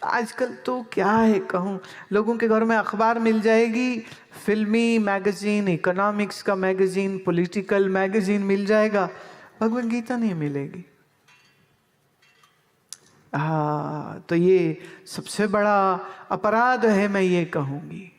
आजकल तो क्या है कहूँ, लोगों के घर में अखबार मिल जाएगी, फिल्मी मैगजीन, इकोनॉमिक्स का मैगजीन, पॉलिटिकल मैगजीन मिल जाएगा, भगवद गीता नहीं मिलेगी। हाँ, तो ये सबसे बड़ा अपराध है, मैं ये कहूँगी।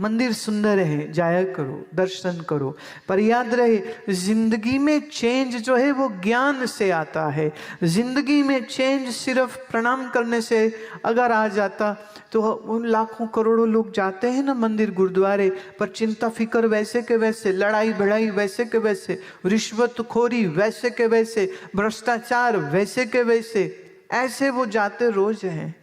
मंदिर सुंदर है, जाया करो, दर्शन करो, पर याद रहे जिंदगी में चेंज जो है वो ज्ञान से आता है। जिंदगी में चेंज सिर्फ प्रणाम करने से अगर आ जाता तो उन लाखों करोड़ों लोग जाते हैं ना मंदिर गुरुद्वारे, पर चिंता फिक्र वैसे के वैसे, लड़ाई भिड़ाई वैसे के वैसे, रिश्वतखोरी वैसे के वैसे, भ्रष्टाचार वैसे के वैसे, ऐसे वो जाते रोज हैं,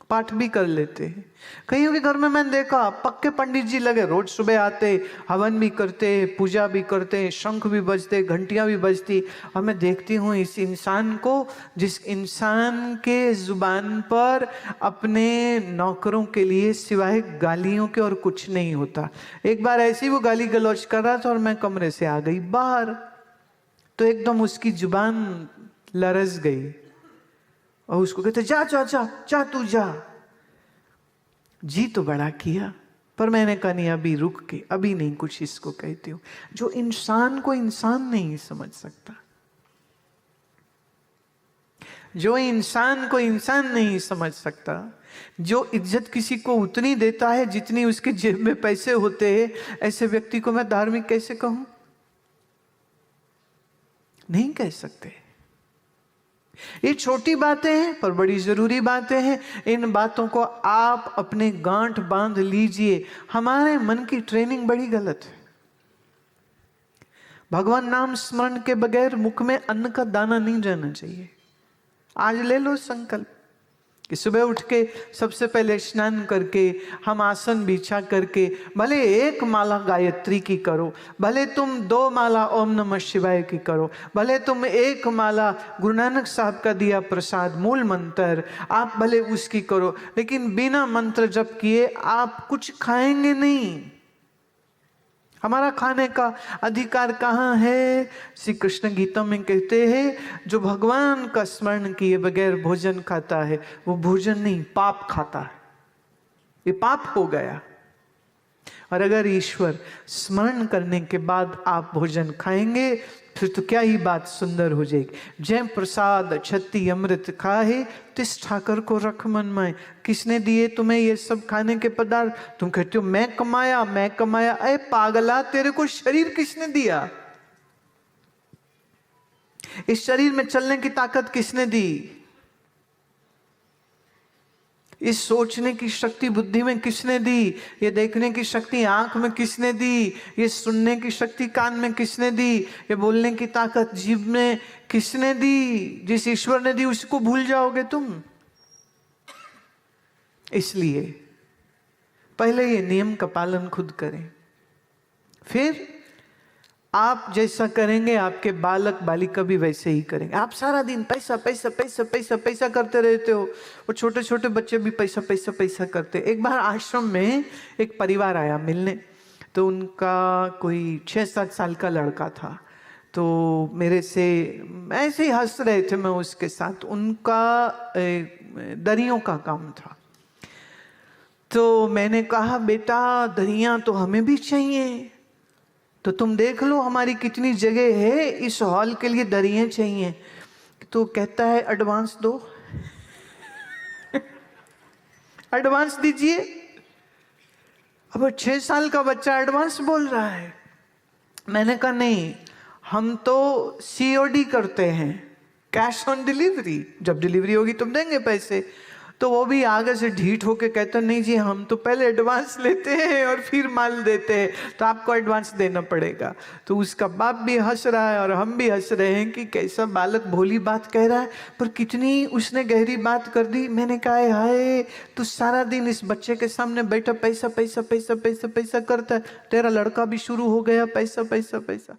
पाठ भी कर लेते हैं। कईयों के घर में मैंने देखा पक्के पंडित जी लगे, रोज सुबह आते, हवन भी करते, पूजा भी करते, शंख भी बजते, घंटियां भी बजती, और मैं देखती हूँ इस इंसान को, जिस इंसान के जुबान पर अपने नौकरों के लिए सिवाय गालियों के और कुछ नहीं होता। एक बार ऐसी वो गाली गलौज कर रहा था और मैं कमरे से आ गई बाहर, तो एकदम उसकी जुबान लरस गई और उसको कहते जा जा जा जा तू जा। जी तो बड़ा किया, पर मैंने कहा नहीं, अभी रुक के, अभी नहीं कुछ इसको कहती हूं। जो इंसान को इंसान नहीं समझ सकता, जो इंसान को इंसान नहीं समझ सकता, जो इज्जत किसी को उतनी देता है जितनी उसके जेब में पैसे होते हैं, ऐसे व्यक्ति को मैं धार्मिक कैसे कहूं? नहीं कह सकते। ये छोटी बातें हैं पर बड़ी जरूरी बातें हैं। इन बातों को आप अपने गांठ बांध लीजिए। हमारे मन की ट्रेनिंग बड़ी गलत है। भगवान नाम स्मरण के बगैर मुख में अन्न का दाना नहीं जाना चाहिए। आज ले लो संकल्प कि सुबह उठ के सबसे पहले स्नान करके हम आसन बिछा करके भले एक माला गायत्री की करो, भले तुम 2 माला ओम नमः शिवाय की करो, भले तुम 1 माला गुरु नानक साहब का दिया प्रसाद मूल मंत्र आप भले उसकी करो, लेकिन बिना मंत्र जप किए आप कुछ खाएंगे नहीं। हमारा खाने का अधिकार कहाँ है? श्री कृष्ण गीता में कहते हैं जो भगवान का स्मरण किए बगैर भोजन खाता है वो भोजन नहीं पाप खाता है, ये पाप हो गया। और अगर ईश्वर स्मरण करने के बाद आप भोजन खाएंगे फिर तो क्या ही बात सुंदर हो जाएगी। जय प्रसाद छत्ती अमृत खाए तिस ठाकर को रख मन माए। किसने दिए तुम्हें ये सब खाने के पदार्थ? तुम कहते हो मैं कमाया मैं कमाया। अरे पागला, तेरे को शरीर किसने दिया? इस शरीर में चलने की ताकत किसने दी? इस सोचने की शक्ति बुद्धि में किसने दी? ये देखने की शक्ति आंख में किसने दी? ये सुनने की शक्ति कान में किसने दी? ये बोलने की ताकत जीभ में किसने दी? जिस ईश्वर ने दी उसको भूल जाओगे तुम। इसलिए पहले ये नियम का पालन खुद करें, फिर आप जैसा करेंगे आपके बालक बालिका भी वैसे ही करेंगे। आप सारा दिन पैसा पैसा पैसा पैसा पैसा करते रहते हो, वो छोटे छोटे बच्चे भी पैसा पैसा पैसा करते। एक बार आश्रम में एक परिवार आया मिलने, तो उनका कोई 6-7 साल का लड़का था। तो मेरे से ऐसे ही हंस रहे थे मैं उसके साथ। उनका दरियों का काम था। तो मैंने कहा बेटा दरियां तो हमें भी चाहिए, तो तुम देख लो हमारी कितनी जगह है, इस हॉल के लिए दरियां चाहिए। तो कहता है एडवांस दो एडवांस दीजिए। अब 6 साल का बच्चा एडवांस बोल रहा है। मैंने कहा नहीं, हम तो COD करते हैं, कैश ऑन डिलीवरी। जब डिलीवरी होगी तुम देंगे पैसे। तो वो भी आगे से ढीठ होके कहता नहीं जी हम तो पहले एडवांस लेते हैं और फिर माल देते हैं, तो आपको एडवांस देना पड़ेगा। तो उसका बाप भी हंस रहा है और हम भी हंस रहे हैं कि कैसा बालक भोली बात कह रहा है, पर कितनी उसने गहरी बात कर दी। मैंने कहा हाय तू सारा दिन इस बच्चे के सामने बैठा पैसा पैसा पैसा पैसा पैसा करता है, तेरा लड़का भी शुरू हो गया पैसा पैसा पैसा।